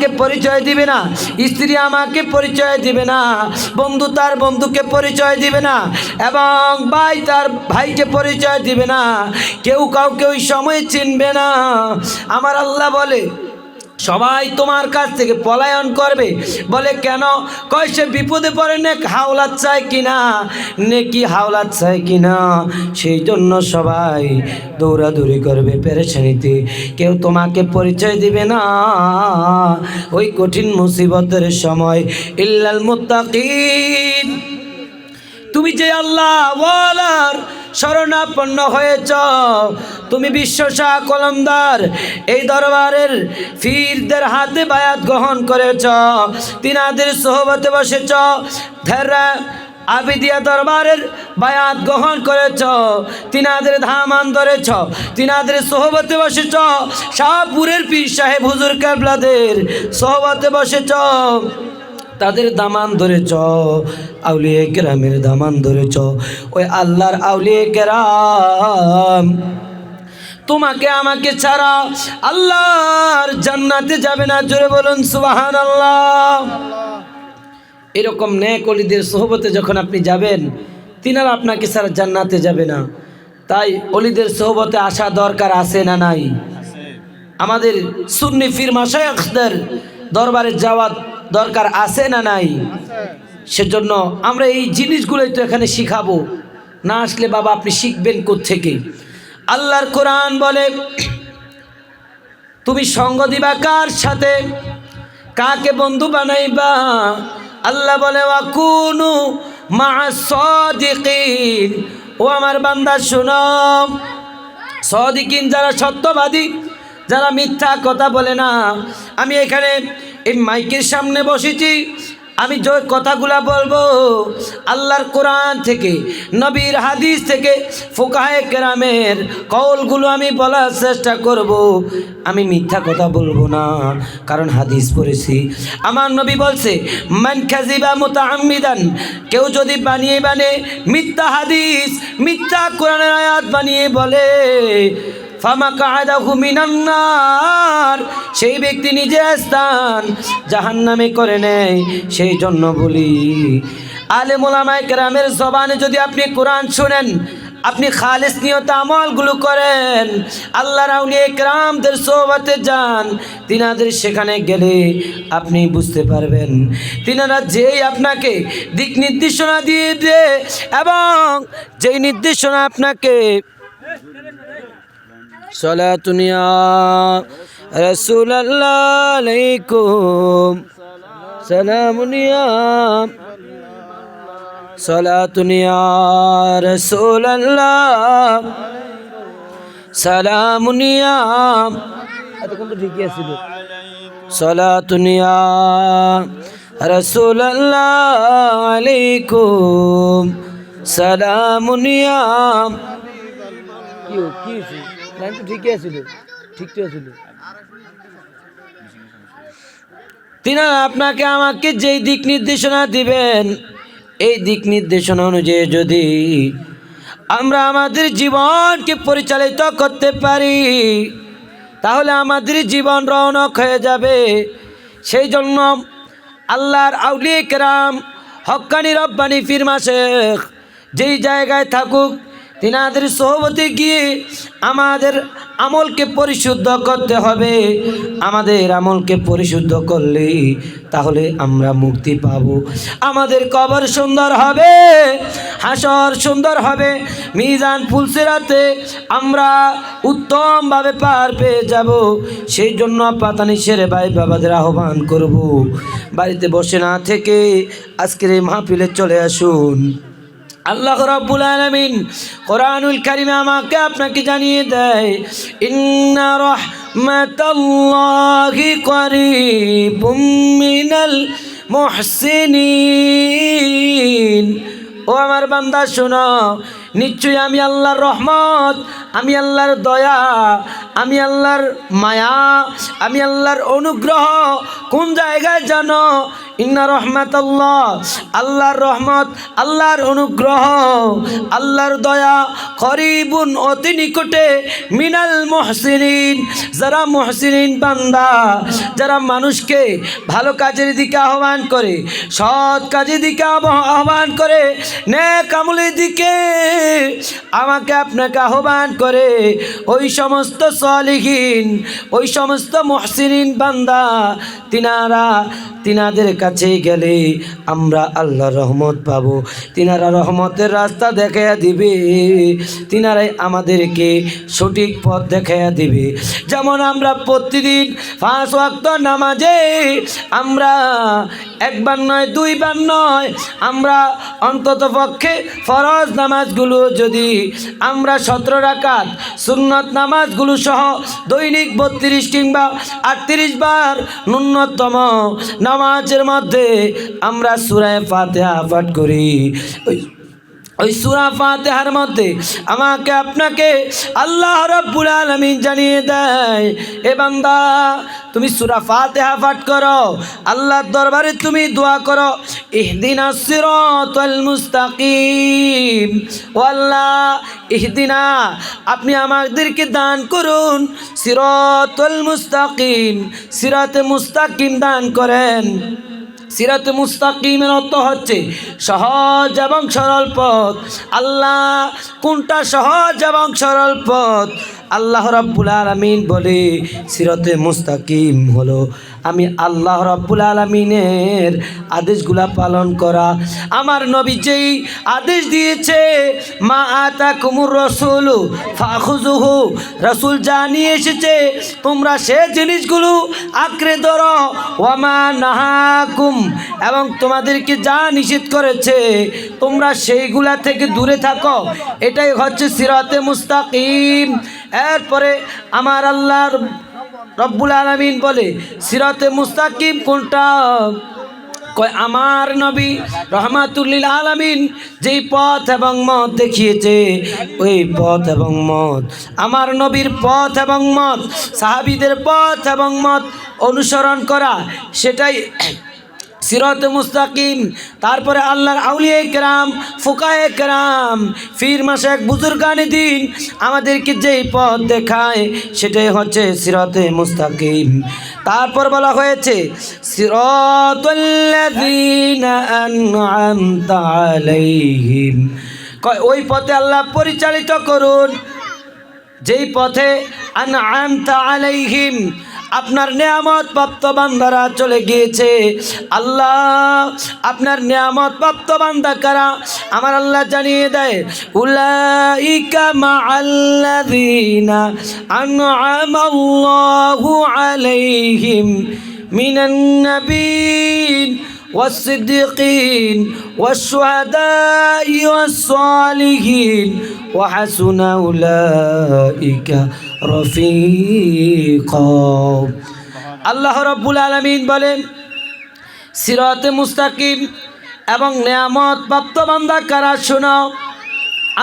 আমাকে পরিচয় দিবে না, স্ত্রী আমাকে পরিচয় দিবে না, বন্ধু তার বন্ধুকে পরিচয় দিবে না, এবং ভাই তার ভাইকে পরিচয় দিবে না, কেউ কাউকে ওই সময় চিনবে না। আমার আল্লাহ বলে সবাই তোমার কাছ থেকে পলায়ন করবে। বলে কেন? কয় সে বিপদে পড়ে নেক হাওলাত চায় কিনা, নেকি হাওলাত চায় কিনা, সেই জন্য সবাই দৌড়াদৌড়ি করবে পেরেশানিতে, কেউ তোমাকে পরিচয় দিবে না ওই কঠিন মুসিবতের সময়। ইল্লাল মুত্তাকিন, তুমি যে আল্লাহ ওয়ালার শরণাপন্ন হয়েছ, তুমি বিশ্বশাহ কলমদার এই দরবারের ফিরদের হাতে বায়াত গ্রহণ করেছ, তিনাদের সোহবতে বসেছ, ধেরা আবিদিয়া দরবারের বায়াত গ্রহণ করেছ, তিনাদের ধামান ধরেছ, তিনাদের সোহবতে বসেছ, শাহপুরের পীর সাহেব হুজুর কেবলাদের সোহবতে বসেছ, তাদের দামান ধরেছ, আউলিয়া কেরামের দামান ধরেছ। ওই আল্লাহর আউলিয়া কেরাম তোমাকে আমাকে ছাড়া আল্লাহর জান্নাতে যাবে না। জোরে বলুন সুবহানাল্লাহ। এরকম নেক ওলিদের সোহবতে যখন আপনি যাবেন, তিনারা আপনাকে ছাড়া জান্নাতে যাবে না। তাই ওলিদের সোহবতে আসা দরকার আছে না নাই? আমাদের সুন্নি পীর মাশায়েখদের দরবারে যাওয়া দরকার আছে না নাই? সেজন্য আমরা এই জিনিসগুলোই তো এখানে শিখাবো, না আসলে বাবা আপনি শিখবেন কোত্থেকে? আল্লাহর কোরআন বলে তুমি সঙ্গ দিবা কার সাথে, কাকে বন্ধু বানাইবা? আল্লাহ বলে ওয়াকুনু মা'আস সাদিকিন। ও আমার বান্দা শোনো, সাদিকিন যারা সত্যবাদী, যারা মিথ্যা কথা বলে না। আমি এখানে এই মাইকের সামনে বসেছি, আমি যে কথাগুলা বলবো আল্লাহর কোরআন থেকে, নবীর হাদিস থেকে, ফুকাহে কেরামের কওলগুলো আমি বলার চেষ্টা করব। আমি মিথ্যা কথা বলবো না, কারণ হাদিস পড়েছি, আমার নবী বলছে মান কাযিবা মুতাআম্মিদান, কেউ যদি বানিয়ে বানিয়ে মিথ্যা হাদিস, মিথ্যা কোরআনের আয়াত বানিয়ে বলে, ফামাকাদাহু মিনান নার, সেই ব্যক্তি নিজের স্থান জাহান্নামে করে নেয়। সেই জন্য বলি আলেম ওলামায়ে কেরামের জবানে যদি আপনি কোরআন শুনেন, আপনি খালিস নিয়তে আমলগুলো করেন, আল্লাহর আউলিয়া কেরামদের সোহবতে যান, তিনাদের সেখানে গেলে আপনি বুঝতে পারবেন তিনারা যেই আপনাকে দিক নির্দেশনা দিয়ে দেয়, এবং যেই নির্দেশনা আপনাকে সালাতুন ইয়া রাসূলুল্লাহ আলাইকুম, সালামুন ইয়া সালাতুন ইয়া রাসূলুল্লাহ, সালামুন ইয়া, এতক্ষণ তো ঠিকই আছিল, সালাতুন ইয়া রাসূলুল্লাহ আলাইকুম, সালামুন ইয়া, কি লাইন তো ঠিকই আছিল, ঠিক তো আছিল। তিনারা আপনাকে আমাকে যেই দিক নির্দেশনা দিবেন, এই দিক নির্দেশনা অনুযায়ী যদি আমরা আমাদের জীবনকে পরিচালিত করতে পারি, তাহলে আমাদের জীবন রৌনক হয়ে যাবে। সেই জন্য আল্লাহর আউলিয়া কেরাম, হক্কানি রব্বানি পীর মাশায়েখ যেই জায়গায় থাকুক, তিনাদের সোহবতে গিয়ে আমাদের আমলকে পরিশুদ্ধ করতে হবে। আমাদের আমলকে পরিশুদ্ধ করলেই তাহলে আমরা মুক্তি পাব, আমাদের কবর সুন্দর হবে, হাসর সুন্দর হবে, মিজান ফুলসিরাতে আমরা উত্তমভাবে পার পেয়ে যাব। সেই জন্য পাতানি সেরে ভাই বাবাদের আহ্বান করব, বাড়িতে বসে না থেকে আজকের এই মাহফিলে চলে আসুন। আল্লাহ রাব্বুল আলামিন কোরআনুল কারীমে আমাকে আপনাকে জানিয়ে দেয়, ইন্না রাহমাতাল্লাহি করিবুম মিনাল মুহসিনিন। ও আমার বান্দা শোনো, নিশ্চয়ই আমি আল্লাহর রহমত, আমি আল্লাহর দয়া, আমি আল্লাহর মায়া, আমি আল্লাহর অনুগ্রহ কোন জায়গায় জানো? ইন্না রহমাতাল্লাহ, আল্লাহর রহমত, আল্লাহর অনুগ্রহ, আল্লাহর দয়া করিবুন অতি নিকটে মিনাল মুহসিনিন, যারা মুহসিনিন বান্দা, যারা মানুষকে ভালো কাজের দিকে আহ্বান করে, সৎ কাজের দিকে আহ্বান করে, নেক আমলের দিকে আমাকে আপনাকে আহ্বান করে, ওই সমস্ত সালিহিন, ওই সমস্ত মুহসিনিন বান্দা, তিনাদের কাছে গেলে আমরা আল্লাহর রহমত পাবো। তিনারা রহমতের রাস্তা দেখাইয়া দিবে, তিনারাই আমাদেরকে সঠিক পথ দেখাইয়া দিবে। যেমন আমরা প্রতিদিন 5 ওয়াক্ত নামাজে আমরা একবার নয়, দুইবার নয়, আমরা অন্তত পক্ষে ফরজ নামাজগুলো যদি আমরা 17 রাকাত, সুন্নত নামাজগুলো সহ দৈনিক 32 কিংবা 38 বার ন্যূনতম নামাজের মধ্যে আমরা সূরা ফাতিহা পাঠ করি। ওই সূরা ফাতিহার মধ্যে আমাকে আপনাকে আল্লাহ রাব্বুল আলামিন জানিয়ে দেয়, এ বান্দা তুমি সূরা ফাতিহা পাঠ করো, আল্লাহর দরবারে তুমি দোয়া করো, ইহদিনাস সিরাতাল মুস্তাকিম, ও আল্লাহ ইহদিনা, আপনি আমাদেরকে দান করুন সিরাতাল মুস্তাকিম, সিরাতে মুস্তাকিম দান করেন। সিরাতে মুস্তাকিমের অর্থ হচ্ছে সহজ এবং সরল পথ। আল্লাহ কোনটা সহজ এবং সরল পথ? আল্লাহ রাব্বুল আলামিন বলে সিরাতে মুস্তাকিম হলো আমি আল্লাহ রাব্বুল আলামিনের আদেশগুলা পালন করা। আমার নবী যেই আদেশ দিয়েছে, মা আতাকুমুর রাসূলু ফাখুযুহু, রাসূল জানিয়ে এসেছে তোমরা সেই জিনিসগুলো আঁকড়ে ধরো, ওয়া মা নাহাকুম, এবং তোমাদেরকে যা নিষেধ করেছে তোমরা সেইগুলা থেকে দূরে থাকো। এটাই হচ্ছে সিরাতে মুস্তাকিম। এরপরে আমার আল্লাহ রব্বুল আলামিন বলে সিরাতে মুস্তাকিম কোনটা? কয় আমার নবী রহমাতুল লিল আলামিন যেই পথ এবং মত দেখিয়েছে, ওই পথ এবং মত, আমার নবীর পথ এবং মত, সাহাবীদের পথ এবং মত অনুসরণ করা, সেটাই সিরাতে মুস্তাকিম। তারপরে আল্লাহর আউলিয়া কেরাম, ফুকায়ে কেরাম, পীর মাশায়েখ, বুজুর্গানে দ্বীন আমাদেরকে যেই পথ দেখায় সেটাই হচ্ছে সিরাতে মুস্তাকিম। তারপর বলা হয়েছে সিরাতাল্লাযীনা আন'আমতা আলাইহিম, ওই পথে আল্লাহ পরিচালিত করুন যেই পথে আন'আমতা আলাইহিম, আপনার নেয়ামত প্রাপ্ত বান্দারা চলে গিয়েছে। আল্লাহ আপনার নেয়ামত প্রাপ্ত বান্দা কারা? আমার আল্লাহ জানিয়ে দেয়, উলাইকা মা'আল্লাযীনা আন'আমাল্লাহু আলাইহিম মিনান নাবিয়্যিন والصديقين والشهداء والصالحين وحسن أولئك رفيقا। আল্লাহ রাব্বুল আলামিন বলেন সিরাতে মুস্তাকিম এবং নেয়ামত প্রাপ্ত বান্দা কারা? শোনাও,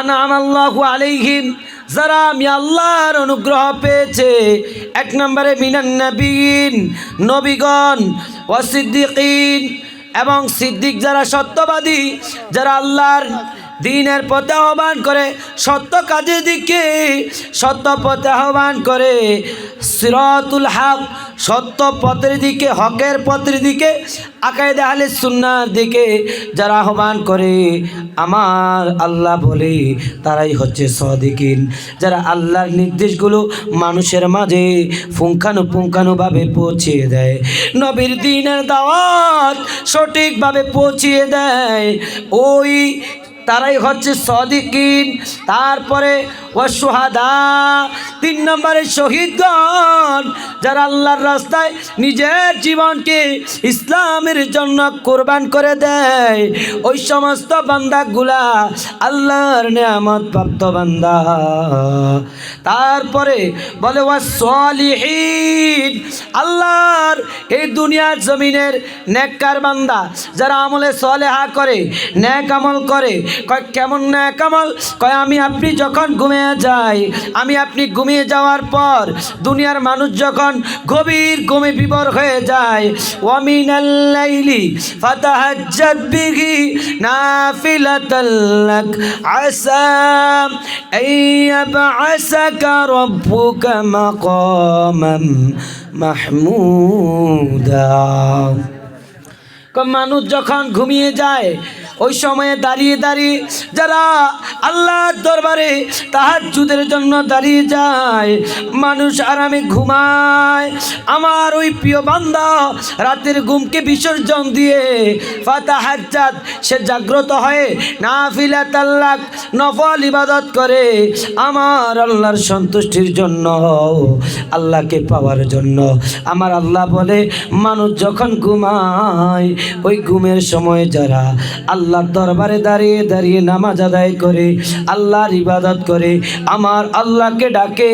আন'আমাল্লাহু আলাইহিম, যারা আমি আল্লাহর অনুগ্রহ পেয়েছে। 1 নম্বরে মিনান নাবিয়্যিন, নবীগণ, ওয়াসিদ্দিকিন, এবং সিদ্দিক যারা সত্যবাদী, যারা আল্লাহর দ্বীনের পথে আহ্বান করে, সত্য কাজের দিকে, সত্য পথে আহ্বান করে, সিরাতুল হক, সত্য পথের দিকে, হকের পথের দিকে, আকায়েদে আহলে সুন্নাহর দিকে যারা আহ্বান করে, আমার আল্লাহ বলে তারাই হচ্ছে সাদিকিন, যারা আল্লাহর নির্দেশগুলো মানুষের মাঝে পুঙ্খানুপুঙ্খানুভাবে পৌঁছিয়ে দেয়, নবীর দ্বীনের দাওয়াত সঠিকভাবে পৌঁছিয়ে দেয়, ওই তারাই হচ্ছে সাদিকিন। তারপরে ওয়াশুহাদা, 3 নম্বরে শহীদগণ, যারা আল্লাহর রাস্তায় নিজের জীবনকে ইসলামের জন্য কোরবান করে দেয়, ওই সমস্ত বান্দাগুলা আল্লাহর নেয়ামত প্রাপ্ত বান্দা। তারপরে বলে ওয়াসসালিহিন, আল্লাহর এই দুনিয়ার জমিনের নেককার বান্দা যারা আমলে সলেহা করে, নেক আমল করে, কয় কেমন নেক আমল? কয় আমি আপনি যখন ঘুমিয়ে যাই, আমি আপনি ঘুমিয়ে যাওয়ার পর দুনিয়ার মানুষ যখন গভীর ঘুমে বিভোর হয়ে যায়, ওয়ামিনাল লাইলি ফাতাহাজ্জাদ বিহি নাফিলাতাল লাক আসা আইয়াবআসাকা রাব্বুকা মাকামান মাহমুদা। মানুষ যখন ঘুমিয়ে যায় ওই সময়ে দাঁড়িয়ে দাঁড়িয়ে যারা আল্লাহর দরবারে তাহাজ্জুদের জন্য দাঁড়িয়ে যায়, মানুষ আরামে ঘুমায়, আমার ওই প্রিয় বান্দা রাতের ঘুমকে বিসর্জন দিয়ে ফাতাহাজ্জাদ সে জাগ্রত হয়ে নাফিলাতাল লাক নফল ইবাদত করে আমার আল্লাহর সন্তুষ্টির জন্য, আল্লাহকে পাওয়ার জন্য। আমার আল্লাহ বলে মানুষ যখন ঘুমায় ওই ঘুমের সময় যারা আল্লাহর দরবারে দাঁড়িয়ে দাঁড়িয়ে নামাজ আদায় করে, আল্লাহর ইবাদত করে, আমার আল্লাহকে ডাকে,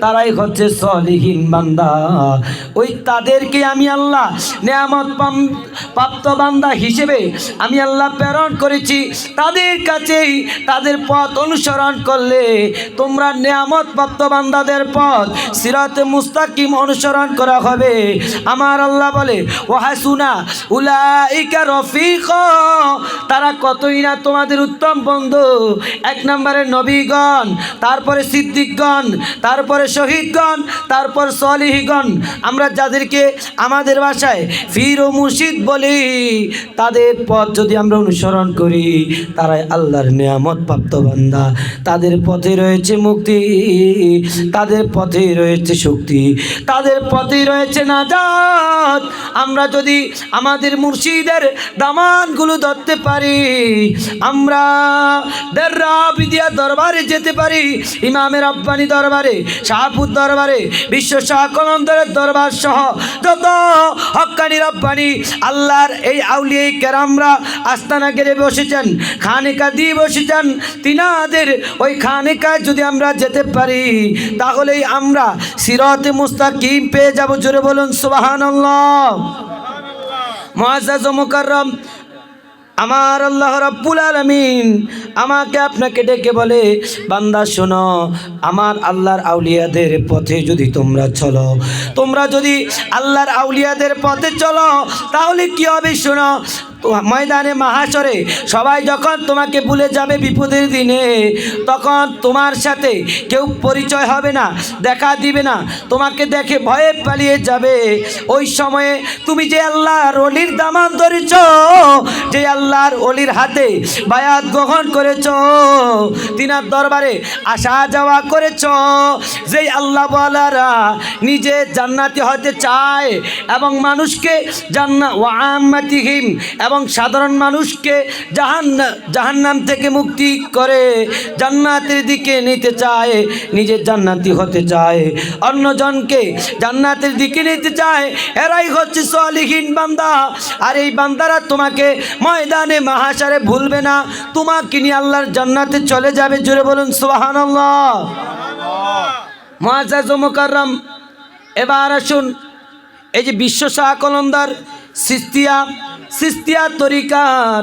তারাই হচ্ছে সলিহিন বান্দা। ওই তাদেরকে আমি আল্লাহ নেয়ামত প্রাপ্ত বান্দা হিসেবে আমি আল্লাহ প্রেরণ করেছি। তাদের কাছেই তাদের পথ অনুসরণ করলে তোমরা নেয়ামত প্রাপ্ত বান্দাদের পথ সিরাতে মুস্তাকিম অনুসরণ করা হবে। আমার আল্লাহ বলে ওয়াহাসুনা উলাইকা রফিকা, তারা কতই না তোমাদের উত্তম বন্ধু। এক নম্বরে নবীগণ, তারপরে সিদ্দিকগণ, তারপরে শহীদগণ, তারপর সলিহগণ। আমরা যাদেরকে আমাদের ভাষায় পীর ও মুর্শিদ বলি, তাদের পথ যদি আমরা অনুসরণ করি তারাই আল্লাহর নিয়ামত প্রাপ্ত বান্দা। তাদের পথে রয়েছে মুক্তি, তাদের পথে রয়েছে শক্তি, তাদের পথে রয়েছে নাজাত। আমরা যদি আমাদের মুর্শিদের দামানগুলো ধরতে পারি, আমরা দেররা বিদিয়া দরবারে যেতে পারি, ইমামের রব্বানি দরবারে, শাহপুর দরবারে, বিশ্ব শাহ কলন্দরের দরবার সহ যত হক্কানি রব্বানি আল্লাহর এই আউলিয়া কেরামরা আস্তানা গেড়ে বসেছেন, খানেকা দিয়ে বসেছেন, তিনাদের ওই খানেকায় যদি আমরা যেতে পারি তাহলেই আমরা সিরাতে মুস্তাকিম পেয়ে যাব। জোরে বলুন সুবহানাল্লাহ। মুআজ্জাজ ও মুকাররম আমার আল্লাহ রাব্বুল আলামিন আমাকে আপনাকে ডেকে বলে, বান্দা শোনো, আমার আল্লাহর আউলিয়াদের পথে যদি তোমরা চলো, তোমরা যদি আল্লাহর আউলিয়াদের পথে চলো তাহলে কি হবে শোনো। ময়দানে মাহাশরে সবাই যখন তোমাকে ভুলে যাবে বিপদের দিনে, তখন তোমার সাথে কেউ পরিচয় হবে না, দেখা দিবে না, তোমাকে দেখে ভয়ে পালিয়ে যাবে। ওই সময়ে তুমি যে আল্লাহর ওলির দামান ধরেছ, যে আল্লাহর ওলির হাতে বায়াত গ্রহণ করেছ, তিনার দরবারে আসা যাওয়া করেছ, যেই আল্লাহ ওয়ালারা নিজে জান্নাতি হতে চায় এবং মানুষকে জান্নাত ওয়া আম্মাতিহিম এবং সাধারণ মানুষকে জাহান্নাম থেকে মুক্তি করে জান্নাতের দিকে নিতে চায়, নিজে জান্নাতি হতে চায়, অন্যজনকে জান্নাতের দিকে নিতে চায়, এরাই হচ্ছে সলিহিন বান্দা। আর এই বান্দারা তোমাকে ময়দানে মাহাশারে ভুলবে না, তোমাকে নিয়ে আল্লাহর জান্নাতে চলে যাবে। জোরে বলুন সুবহানাল্লাহ। মুআজ্জাজ ও মুকাররম, এবার আসুন এই যে বিশ্ব শাহ কলন্দর সিস্তিয়া তরিকার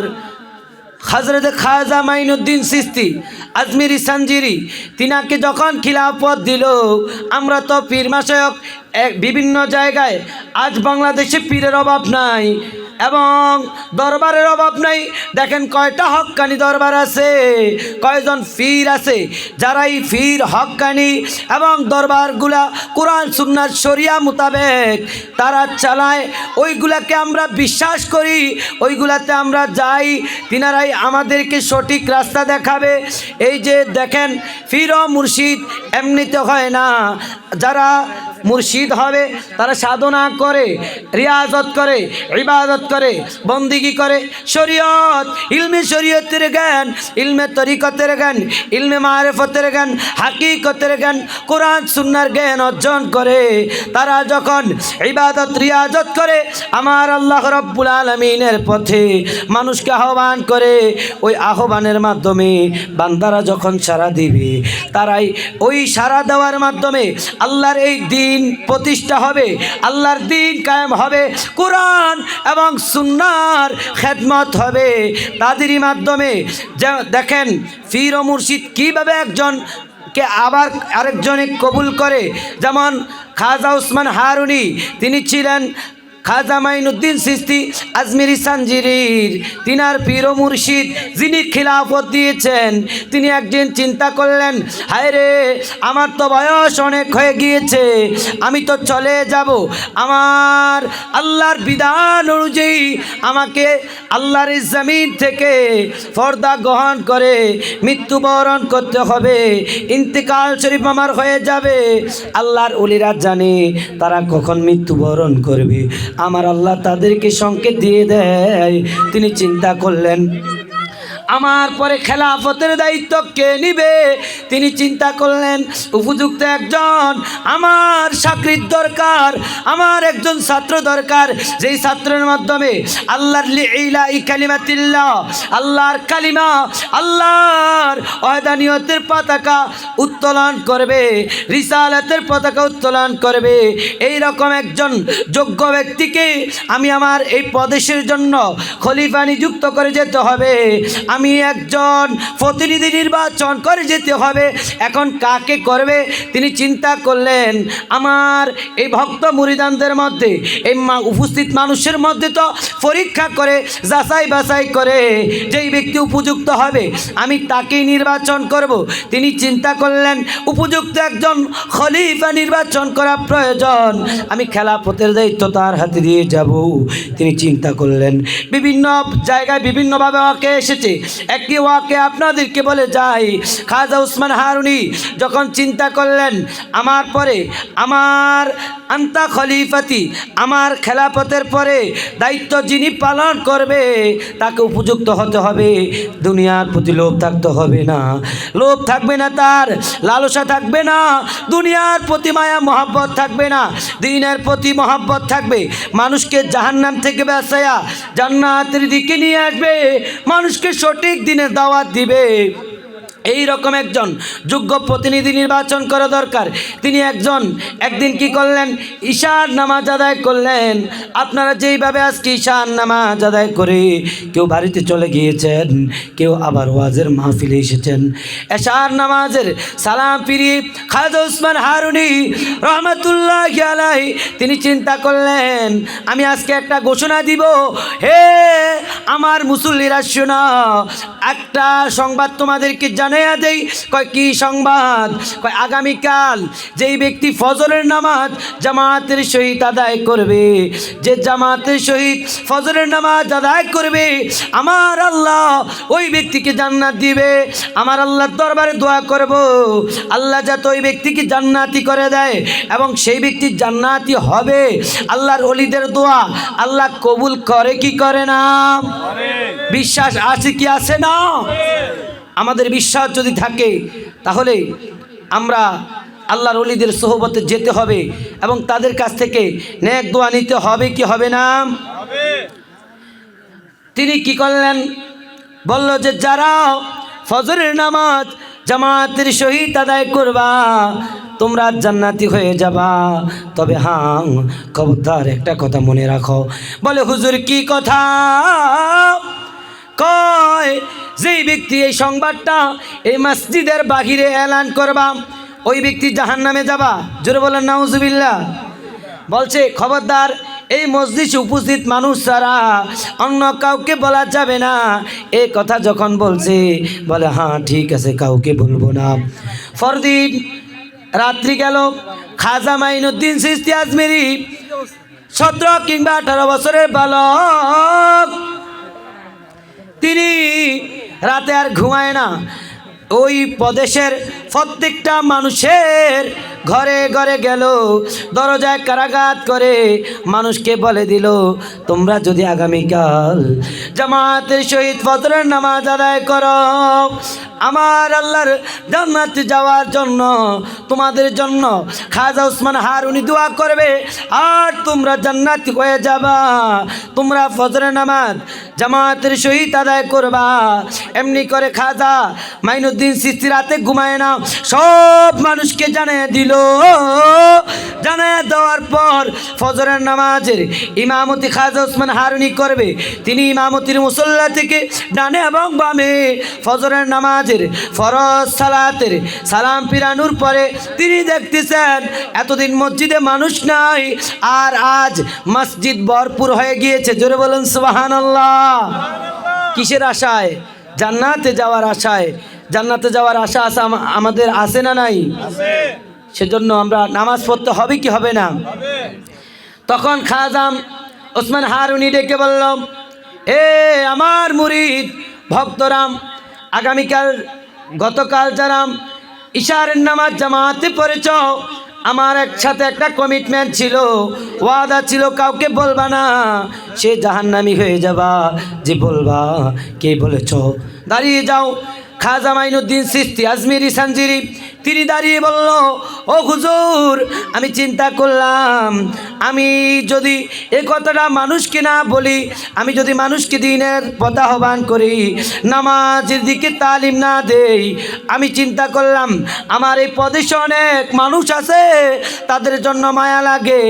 হযরত খাজা মাইনুদ্দিন চিশতি আজমিরি সানজিরি, তিনাকে যখন খিলাফত দিল, আমরা তো পীর মাশায়েখ বিভিন্ন জায়গায়, আজ বাংলাদেশে পীরের অভাব নাই এবং দরবারের অভাব নাই। দেখেন কয়টা হক্কানি দরবার আছে, কয়জন পীর আছে, যারা এই পীর হক্কানি এবং দরবারগুলা কোরআন সুন্নাহ শরিয়া মোতাবেক তারা চালায়, ওইগুলাকে আমরা বিশ্বাস করি, ওইগুলাতে আমরা যাই, তিনারাই আমাদেরকে সঠিক রাস্তা দেখাবে। এই যে দেখেন পীর ও মুর্শিদ এমনিতে হয় না, যারা মুর্শিদ হবে তারা সাধনা করে, রিয়াজত করে, ইবাদত করে, বন্দিগি করে, শরীয়ত ইলমে শরীয়তের জ্ঞান, ইলমে তরিকতের জ্ঞান, ইলমে মারিফতের জ্ঞান, হাকিকতের জ্ঞান, কোরআন সুন্নাহর জ্ঞান অর্জন করে। তারা যখন ইবাদত রিয়াজত করে আমার আল্লাহ রাব্বুল আলামিনের পথে মানুষকে আহ্বান করে, ওই আহ্বানের মাধ্যমে বান্দারা যখন সাড়া দিবে, তারাই ওই সাড়া দেওয়ার মাধ্যমে আল্লাহর এই দিন প্রতিষ্ঠা হবে, আল্লাহর দিন কায়েম হবে, কোরআন এবং সুন্নাহর খেদমত হবে তাদেরই মাধ্যমে। দেখেন পীর ও মুর্শিদ কীভাবে একজনকে আবার আরেকজনে কবুল করে। যেমন খাজা উসমান হারুনি, তিনি ছিলেন খাজা মাইনুদ্দিন চিশতি আজমিরি সাঞ্জিরির তিনার পীর ও মুর্শিদ, যিনি খিলাফত দিয়েছেন। তিনি একদিন চিন্তা করলেন, হায় রে, আমার তো বয়স অনেক হয়ে গিয়েছে, আমি তো চলে যাব, আমার আল্লাহর বিধান অনুযায়ী আমাকে আল্লাহর এই জমিন থেকে পর্দা গ্রহণ করে মৃত্যুবরণ করতে হবে, ইন্তেকাল শরীফ আমার হয়ে যাবে। আল্লাহর ওলিরা জানে তারা কখন মৃত্যুবরণ করবে, আমার আল্লাহ তাদেরকে সংকেত দিয়ে দেয়। তিনি চিন্তা করলেন, আমার পরে খেলাফতের দায়িত্ব কে নিবে? তিনি চিন্তা করলেন, উপযুক্ত একজন আমার চাকরির দরকার, আমার একজন ছাত্র দরকার, যেই ছাত্রের মাধ্যমে আল্লাহর লিইলাই কালিমাতিল্লাহ, আল্লাহর কালিমা, আল্লাহর ওয়াহদানিয়তের পতাকা উত্তোলন করবে, রিসালাতের পতাকা উত্তোলন করবে। এই রকম একজন যোগ্য ব্যক্তিকে আমি আমার এই প্রদেশের জন্য খলিফা নিযুক্ত করে যেতে হবে, আমি একজন প্রতিনিধি নির্বাচন করে যেতে হবে। এখন কাকে করবে? তিনি চিন্তা করলেন, আমার এই ভক্ত মুরিদানদের মধ্যে, এই উপস্থিত মানুষের মধ্যে তো পরীক্ষা করে যাচাই বাছাই করে যেই ব্যক্তি উপযুক্ত হবে আমি তাকেই নির্বাচন করব। তিনি চিন্তা করলেন, উপযুক্ত একজন খলিফা নির্বাচন করা প্রয়োজন, আমি খেলাফতের দায়িত্ব তার হাতে দিয়ে যাব। তিনি চিন্তা করলেন, বিভিন্ন জায়গায় বিভিন্নভাবে ওয়াকে এসেছে, একটি ওয়াকে আপনাদেরকে বলে যাই। খাজা উসমান হারুনি যখন চিন্তা করলেন, আমার পরে আমার আন্তা খলিফাতি, আমার খেলাফতের পরে দায়িত্ব যিনি পালন করবে তাকে উপযুক্ত হতে হবে, দুনিয়ার প্রতি লোভ থাকতে হবে না, লোভ থাকবে না, তার লালসা থাকবে না, দুনিয়ার প্রতি মায়া মহব্বত থাকবে না, দিনের প্রতি মহব্বত থাকবে, মানুষকে জাহান্নাম থেকে বাঁচায়া জান্নাতের দিকে নিয়ে আসবে, মানুষকে সঠিক দিনের দাওয়াত দিবে। এই রকম একজন যোগ্য প্রতিনিধি নির্বাচন করা দরকার। তিনি একদিন কি করলেন, ঈশার নামাজ আদায় করলেন। আপনারা যেইভাবে আজকে ঈশার নামাজ আদায় করে কেউ বাড়িতে চলে গিয়েছেন, কেউ আবার ওয়াজের মাহফিলে এসেছেন, এশার নামাজের সালাম ফিরিয়ে খাজা উসমান হারুনি রহমতুল্লাহি আলাইহি তিনি চিন্তা করলেন, আমি আজকে একটা ঘোষণা দিব, হে আমার মুসল্লিরা শোনাও, একটা সংবাদ তোমাদেরকে জানাইয়া দেই। কয় কি সংবাদ? কয় আগামীকাল যেই ব্যক্তি ফজরের নামাজ জামাতের সহিত আদায় করবে, যে জামাতের সহিত ফজরের নামাজ আদায় করবে, আমার আল্লাহ ওই ব্যক্তিকে জান্নাত দিবে। আমার আল্লাহর দরবারে দোয়া করব, আল্লাহ যাতে ওই ব্যক্তিকে জান্নাতি করে দেয় এবং সেই ব্যক্তি জান্নাতি হবে। আল্লাহর ওলিদের দোয়া আল্লাহ কবুল করে কি করে না? বিশ্বাস আছে কি আছে না? আমাদের বিশ্বাস যদি থাকে তাহলে আমরা আল্লাহর ওলিদের সোহবতে যেতে হবে এবং তাদের কাছ থেকে নেক দোয়া নিতে হবে কি হবে না? তিনি কি করলেন, বলল যে যারা ফজরের নামাজ জামাতের সহিত আদায় করবা তোমরা জান্নাতি হয়ে যাবা, তবে হ্যাঁ খবরদার একটা কথা মনে রাখো। বলে হুজুর কি কথা? কয় যেই ব্যক্তি এই সংবাদটা এই মসজিদের বাহিরে এলান করবা ওই ব্যক্তি জাহান্নামে যাবা। জোরে বলেন নাউজুবিল্লাহ। বলছে খবরদার এই মসজিদে উপস্থিত মানুষ ছাড়া অন্য কাউকে বলা যাবে না। এই কথা যখন বলছে, বলে হ্যাঁ ঠিক আছে, কাউকে বলবো না। পরদিন রাত্রি গেল, খাজা মাইনুদ্দিন চিশতি আজমিরি 17 কিংবা 18 বছরের বালক, তিনি রাতে আর ঘুমায় না। ওই প্রদেশের প্রত্যেকটা মানুষের ঘরে ঘরে গেল, দরজায় কারাঘাত করে মানুষকে বলে দিল, তোমরা যদি আগামীকাল জামাতের সহিত ফজরের নামাজ আদায় করো, আমার আল্লাহর জান্নাতে যাওয়ার জন্য তোমাদের জন্য খাজা ওসমান হারুনি দোয়া করবে, আর তোমরা জান্নাতি হয়ে যাবা। তোমরা ফজরের নামাজ জামাতের সহিত আদায় করবা। এমনি করে খাজা মাইনুদ্দিন চিশতি রাতে ঘুমায় না, সব মানুষকে জানিয়ে দিল। জানিয়ে দেওয়ার পর ফজরের নামাজের ইমামতি খাজা ওসমান হারুনি করবে। তিনি ইমামতির মুসল্লা থেকে ডানে এবং বামে ফজরের নামাজের ফরজ সালাতের সালাম ফিরানোর পরে তিনি দেখতেছেন এতদিন মসজিদে মানুষ নাই, আর আজ মসজিদ ভরপুর হয়ে গিয়েছে। জোরে বলুন সুবহানাল্লাহ। কিসের আশায়? জান্নাতে যাওয়ার আশায়। জান্নাতে যাওয়ার আশা আমাদের আছে না নাই? সেজন্য আমরা নামাজ পড়তে হবে কি হবে না? তখন খাজা ওসমান হারুনি ডেকে বলল, এ আমার মুরিদ ভক্তরাম, আগামীকাল গতকাল যারা ইশারের নামাজ জামাতে পড়েছ, আমার একসাথে একটা কমিটমেন্ট ছিল, ওয়াদা ছিল, কাউকে বলবা না, সে জাহান্নামী হয়ে যাবা। যে বলবা কে বলেছ? দাঁড়িয়ে যাও। খাজা মাইনুদ্দিন চিশতি আজমিরি সানজিরি তিনি দাঁড়িয়ে বলল, ও হুজুর, আমি চিন্তা করলাম আমি যদি এই কথাটা মানুষকে না বলি, আমি যদি মানুষকে দিনের পথে আহ্বান করি, নামাজের দিকে তালিম না দেই, আমি চিন্তা করলাম আমার এই প্রদেশে অনেক মানুষ আছে, তাদের জন্য মায়া লাগে,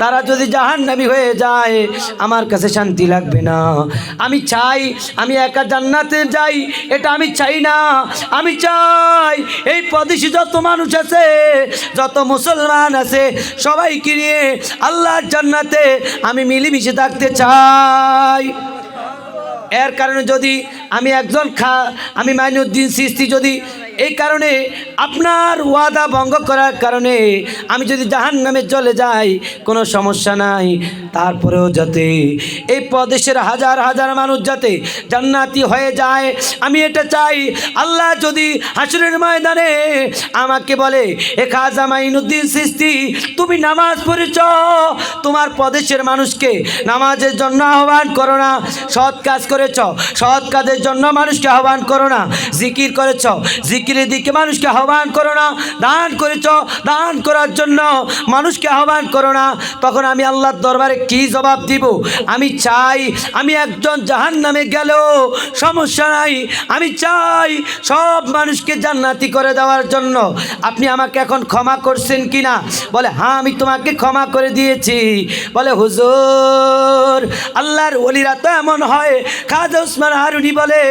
তারা যদি জাহান্নামী হয়ে যায় আমার কাছে শান্তি লাগবে না। আমি চাই আমি একা জান্নাতে যাই, এটা আমি চাই না। আমি চাই এই প্রদেশে যত মানুষ আছে, যত মুসলমান আছে, সবাইকে নিয়ে আল্লাহর জান্নাতে আমি মিলেমিশে থাকতে চাই। এর কারণে যদি আমি একজন আমি মাইনুদ্দিন চিশতি যদি এই কারণে আপনার ওয়াদা ভঙ্গ করার কারণে আমি যদি জাহান্নামে চলে যাই কোনো সমস্যা নাই, তারপরেও যাতে এই প্রদেশের হাজার হাজার মানুষ যাতে জান্নাতি হয়ে যায় আমি এটা চাই। আল্লাহ যদি হাসরের ময়দানে আমাকে বলে, এ খাজা মাইনুদ্দিন চিশতি তুমি নামাজ পড়েছ, তোমার প্রদেশের মানুষকে নামাজের জন্য আহ্বান করো না, সৎ কাজ করেছ, সৎ কাজের জন্য মানুষকে আহ্বান করো না, জিকির করেছ, জিকিরের দিকে মানুষকে আহ্বান করো না, দান করেছ, দান করার জন্য মানুষকে আহ্বান করো না, তখন আমি আল্লাহর দরবারে কি জবাব দিব? আমি চাই আমি একজন জাহান্নামে গেলেও সমস্যা নাই, আমি চাই সব মানুষকে জান্নাতি করে দেওয়ার জন্য। আপনি আমাকে এখন ক্ষমা করছেন কি না? বলে, হ্যাঁ আমি তোমাকে ক্ষমা করে দিয়েছি। বলে, হুজুর আল্লাহর ওলিরা তো এমন হয়। খাজা ওসমান হারুনি বলে,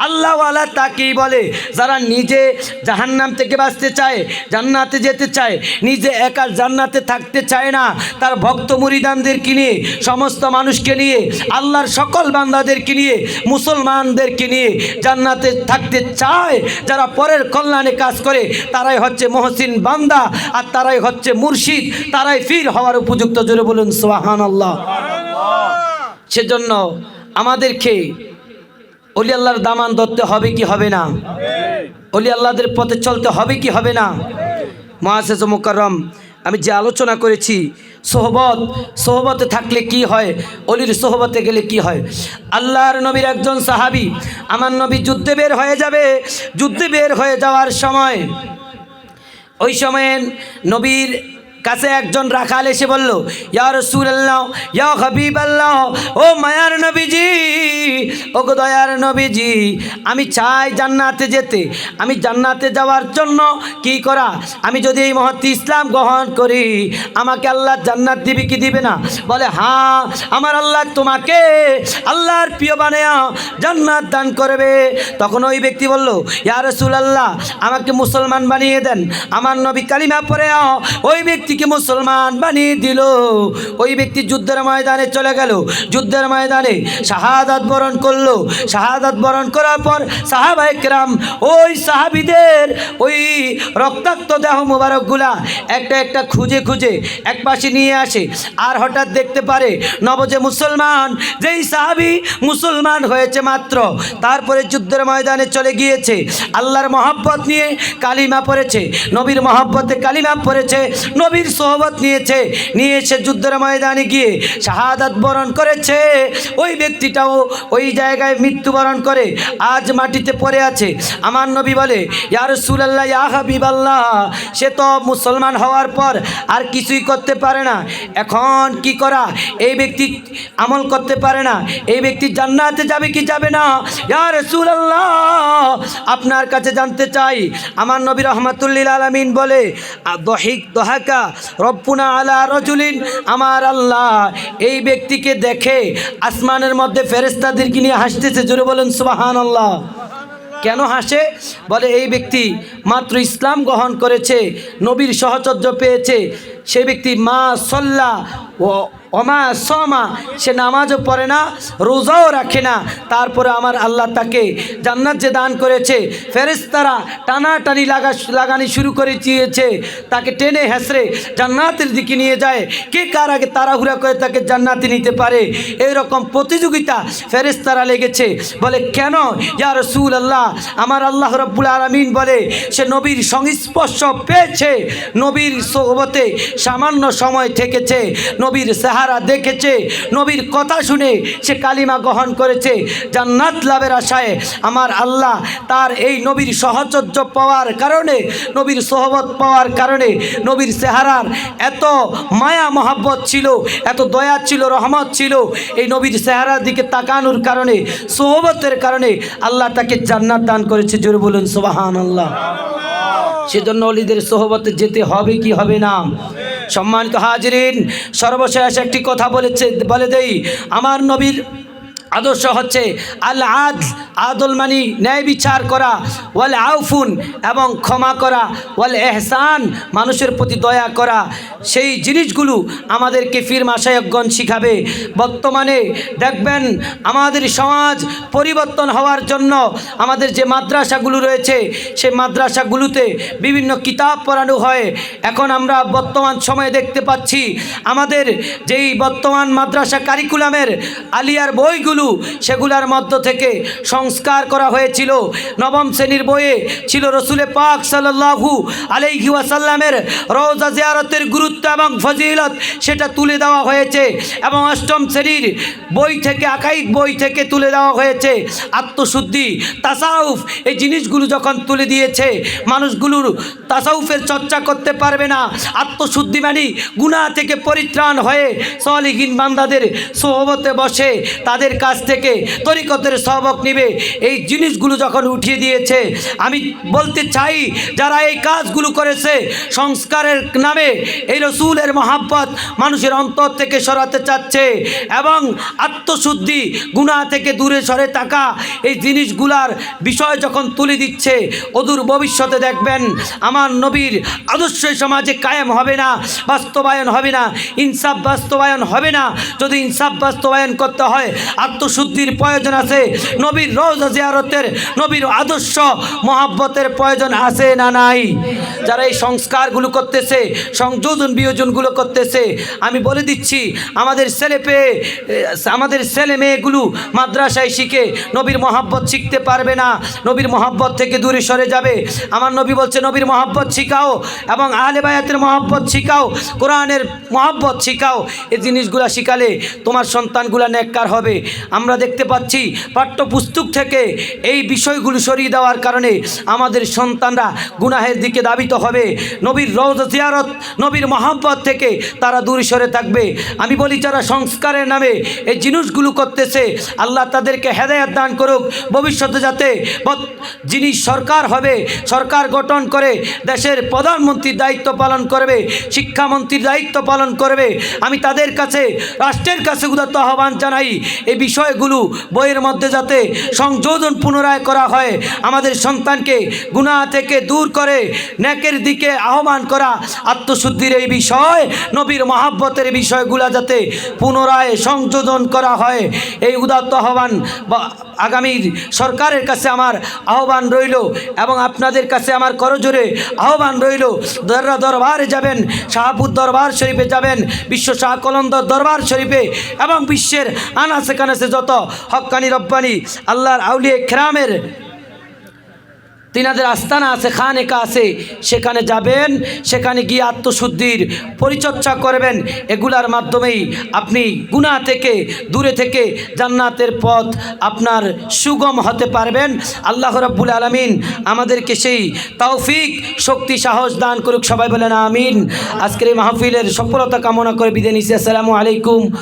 আল্লাহওয়ালা তাকেই বলে যারা নিজে জাহান্নাম থেকে বাঁচতে চায়, জান্নাতে যেতে চায়, নিজে একা জান্নাতে থাকতে চায় না, তার ভক্ত মুরিদানদেরকে নিয়ে, সমস্ত মানুষকে নিয়ে, আল্লাহর সকল বান্দাদেরকে নিয়ে, মুসলমানদেরকে নিয়ে জান্নাতে থাকতে চায়। যারা পরের কল্যাণে কাজ করে তারাই হচ্ছে মহসিন বান্দা, আর তারাই হচ্ছে মুর্শিদ, তারাই ফির হওয়ার উপযুক্ত। জোরে বলুন সুবহানাল্লাহ। সেজন্য আমাদেরকে ওলি আল্লাহর দামান ধরতে হবে কি হবে না? ওলি আল্লাহদের পথে চলতে হবে কি হবে না? মুআজ্জাজ মুকাররম, আমি যে আলোচনা করেছি সোহবতে থাকলে কি হয়, অলির সোহবতে গেলে কি হয়। আল্লাহর নবীর একজন সাহাবী, আমার নবী যুদ্ধে বের হয়ে যাবে, যুদ্ধে বের হয়ে যাওয়ার সময় ওই সময়ে নবীর কাছে একজন রাখাল এসে বলল, ইয়া রাসূলুল্লাহ, ইয়া হাবিবাল্লাহ, ও মায়ার নবীজি, ও গো দয়ার নবীজি, আমি চাই জান্নাতে যেতে। আমি জান্নাতে যাওয়ার জন্য কি করা? আমি যদি এই মহৎ ইসলাম গ্রহণ করি আমাকে আল্লাহ জান্নাত দিবে কি দিবে না? বলে, হ্যাঁ আমার আল্লাহ তোমাকে আল্লাহর প্রিয় বানায়া জান্নাত দান করবে। তখন ওই ব্যক্তি বলল, ইয়া রাসূলুল্লাহ, আমাকে মুসলমান বানিয়ে দেন। আমার নবী কালিমা পড়ে ওই ব্যক্তি ব্যক্তিকে মুসলমান বানিয়ে দিল। ওই ব্যক্তি যুদ্ধের ময়দানে চলে গেল, যুদ্ধের ময়দানে শাহাদাত বরণ করলো। শাহাদাত বরণ করার পর সাহাবায়ে কেরাম ওই সাহাবীদের ওই রক্তাক্ত দেহ মোবারকগুলা একটা একটা খুঁজে খুঁজে এক পাশে নিয়ে আসে। আর হঠাৎ দেখতে পারে নবজে মুসলমান যেই সাহাবী মুসলমান হয়েছে মাত্র, তারপরে যুদ্ধের ময়দানে চলে গিয়েছে, আল্লাহর মহব্বত নিয়ে কালিমা পড়েছে, নবীর মহব্বতে কালিমা পড়েছে, নবীর সোহবত নিয়েছে, নিয়ে এসে যুদ্ধের ময়দানে গিয়ে শাহাদাত বরণ করেছে। ওই ব্যক্তিটাও ওই জায়গায় মৃত্যুবরণ করে আজ মাটিতে পড়ে আছে। আমার নবী বলে, ইয়া রাসূলুল্লাহ, ইয়া হাবিবাল্লাহ, সে তো মুসলমান হওয়ার পর আর কিছুই করতে পারে না, এখন কি করা? এই ব্যক্তি আমল করতে পারে না, এই ব্যক্তি জান্নাতে যাবে কি যাবে না? ইয়া রাসূলুল্লাহ, আপনার কাছে জানতে চাই। আমার নবী রাহমাতুল লিল আলামিন বলে, দহাকা রব্বুনা আলা রাজুলিন, আমার আল্লাহ এই ব্যক্তিকে দেখে আসমানের মধ্যে ফেরেশতাদেরকে নিয়ে হাসতেছে। জোরে বলেন সুবহানাল্লাহ। কেন হাসে? বলে এই ব্যক্তি মাত্র ইসলাম গ্রহণ করেছে, নবীর সহচর্য পেয়েছে, সে ব্যক্তি মা সল্লা ও অমা সমা, সে নামাজও পড়ে না, রোজাও রাখে না, তারপরে আমার আল্লাহ তাকে জান্নাত যে দান করেছে, ফেরেশতারা টানাটানি লাগানি শুরু করে দিয়েছে, তাকে টেনে হেসড়ে জান্নাতের দিকে নিয়ে যায়। কে কার আগে তাড়াহুড়া করে তাকে জান্নাতে নিতে পারে, এইরকম প্রতিযোগিতা ফেরেশতারা লেগেছে। বলে কেন? ইয়া রাসূলুল্লাহ, আমার আল্লাহ রাব্বুল আলামিন বলে সে নবীর সংস্পর্শ পেয়েছে, নবীর সোহবতে সামান্য সময় থেকেছে, নবীর চেহারা দেখেছে, নবীর কথা শুনে সে কালিমা গ্রহণ করেছে, জান্নাত লাভের আশায় আমার আল্লাহ তার এই নবীর সহচর্য পাওয়ার কারণে, নবীর সোহবত পাওয়ার কারণে, নবীর চেহারার এত মায়া মহাব্বত ছিল, এত দয়া ছিল, রহমত ছিল, এই নবীর চেহারার দিকে তাকানোর কারণে, সোহবতের কারণে আল্লাহ তাকে জান্নাত দান করেছে। জোরে বলুন সুবহানাল্লাহ। সেজন্য ওলিদের সোহবতে যেতে হবে কি হবে না? সম্মানিত হাজিরিন, সর্বশেষ একটি কথা বলে দেই, আমার নবীর আদর্শ হচ্ছে আল আদল, আদল মানি ন্যায় বিচার করা, ওয়াল আউফুন এবং ক্ষমা করা, ওয়াল এহসান মানুষের প্রতি দয়া করা। সেই জিনিসগুলো আমাদেরকে ফির মাশায়েখগণ শিখাবে। বর্তমানে দেখবেন আমাদের সমাজ পরিবর্তন হওয়ার জন্য আমাদের যে মাদ্রাসাগুলো রয়েছে, সেই মাদ্রাসাগুলোতে বিভিন্ন কিতাব পড়ানো হয়। এখন আমরা বর্তমান সময়ে দেখতে পাচ্ছি আমাদের যেই বর্তমান মাদ্রাসা কারিকুলামের আলিয়ার বইগুলো, সেগুলার মধ্য থেকে সংস্কার করা হয়েছিল। নবম শ্রেণীর বইয়ে ছিল রসুলে পাক সাল্লাল্লাহু আলাইহি ওয়াসাল্লামের রওজা জিয়ারতের গুরুত্ব এবং ফজিলত, সেটা তুলে দেওয়া হয়েছে। এবং অষ্টম শ্রেণীর বই থেকে, আকাইক বই থেকে তুলে দেওয়া হয়েছে আত্মশুদ্ধি, তাসাউফ। এই জিনিসগুলো যখন তুলে দিয়েছে, মানুষগুলোর তাসাউফের চর্চা করতে পারবে না। আত্মশুদ্ধি মানে গুনাহ থেকে পরিত্রাণ হয়ে সালিহিন বান্দাদের সোহবতে বসে তাদের কাছ থেকে তরিকতের সবক নিবে। এই জিনিসগুলো যখন উঠিয়ে দিয়েছে, আমি বলতে চাই যারা এই কাজগুলো করেছে সংস্কারের নামে, এই রসুলের মহাব্বত মানুষের অন্তর থেকে সরাতে চাচ্ছে এবং আত্মশুদ্ধি, গুনাহ থেকে দূরে সরে থাকা, এই জিনিসগুলার বিষয় যখন তুলে দিচ্ছে, অদূর ভবিষ্যতে দেখবেন আমার নবীর আদর্শ সমাজে কায়েম হবে না, বাস্তবায়ন হবে না, ইনসাফ বাস্তবায়ন হবে না। যদি ইনসাফ বাস্তবায়ন করতে হয়, আত্মশুদ্ধির প্রয়োজন আছে, নবীর রওজা জিয়ারতের, নবীর আদর্শ মহাব্বতের প্রয়োজন আছে না নাই? যারা এই সংস্কারগুলো করতেছে, সংযোজন বিয়োজনগুলো করতেছে, আমি বলে দিচ্ছি আমাদের ছেলে মেয়েগুলো মাদ্রাসায় শিখে নবীর মহাব্বত শিখতে পারবে না, নবীর মহাব্বত থেকে দূরে সরে যাবে। আমার নবী বলছে নবীর মহাব্বত শিখাও এবং আহলে বায়াতের মহাব্বত শিখাও, কোরআনের মহাব্বত শিখাও। এই জিনিসগুলো শিখালে তোমার সন্তানগুলো নেককার হবে। আমরা দেখতে পাচ্ছি পাঠ্যপুস্তক থেকে এই বিষয়গুলো সরিয়ে দেওয়ার কারণে আমাদের সন্তানরা গুনাহের দিকে ধাবিত হবে। নবীর রওজা জিয়ারত, নবীর মহাব্বত থেকে তারা দূরে সরে থাকবে। আমি বলি যারা সংস্কারের নামে এই জিনিসগুলো করতেছে, আল্লাহ তাদেরকে হেদায়েত দান করুক। ভবিষ্যতে যাতে যিনি সরকার হবে, সরকার গঠন করে দেশের প্রধানমন্ত্রীর দায়িত্ব পালন করবে, শিক্ষামন্ত্রীর দায়িত্ব পালন করবে, আমি তাদের কাছে, রাষ্ট্রের কাছে উদাত্ত আহ্বান জানাই এই বিষয়গুলো বইয়ের মধ্যে যাতে সংযোজন পুনরায় করা হয়, আমাদের সন্তানকে গুনাহ থেকে দূর করে নেকের দিকে আহ্বান করা, আত্মশুদ্ধির এই বিষয়, নবীর মহাব্বতের বিষয়গুলো যাতে পুনরায় সংযোজন করা হয়, এই উদাত্ত আহ্বান আগামীর সরকারের কাছে আমার আহ্বান রইল এবং আপনাদের কাছে আমার করজোরে আহ্বান রইল। দরবারে যাবেন, শাহপুর দরবার শরীফে যাবেন, বিশ্ব শাহ কলন্দর দরবার শরীফে এবং বিশ্বের আনাচে কানাচে যত হক্কানি রব্বানি আল্লাহর আউলিয়া কেরামের তিনাদের আস্তানা আছে, খানেকা আছে, সেখানে যাবেন, সেখানে গিয়ে আত্মশুদ্ধির পরিচর্যা করবেন। এগুলার মাধ্যমেই আপনি গুনাহ থেকে দূরে থেকে জান্নাতের পথ আপনার সুগম হতে পারবেন। আল্লাহ রাব্বুল আলামিন আমাদেরকে সেই তৌফিক, শক্তি, সাহস দান করুক। সবাই বলেন আমিন। আজকের এই মাহফিলের সফলতা কামনা করে বিদায় নিচ্ছি। আসসালামু আলাইকুম।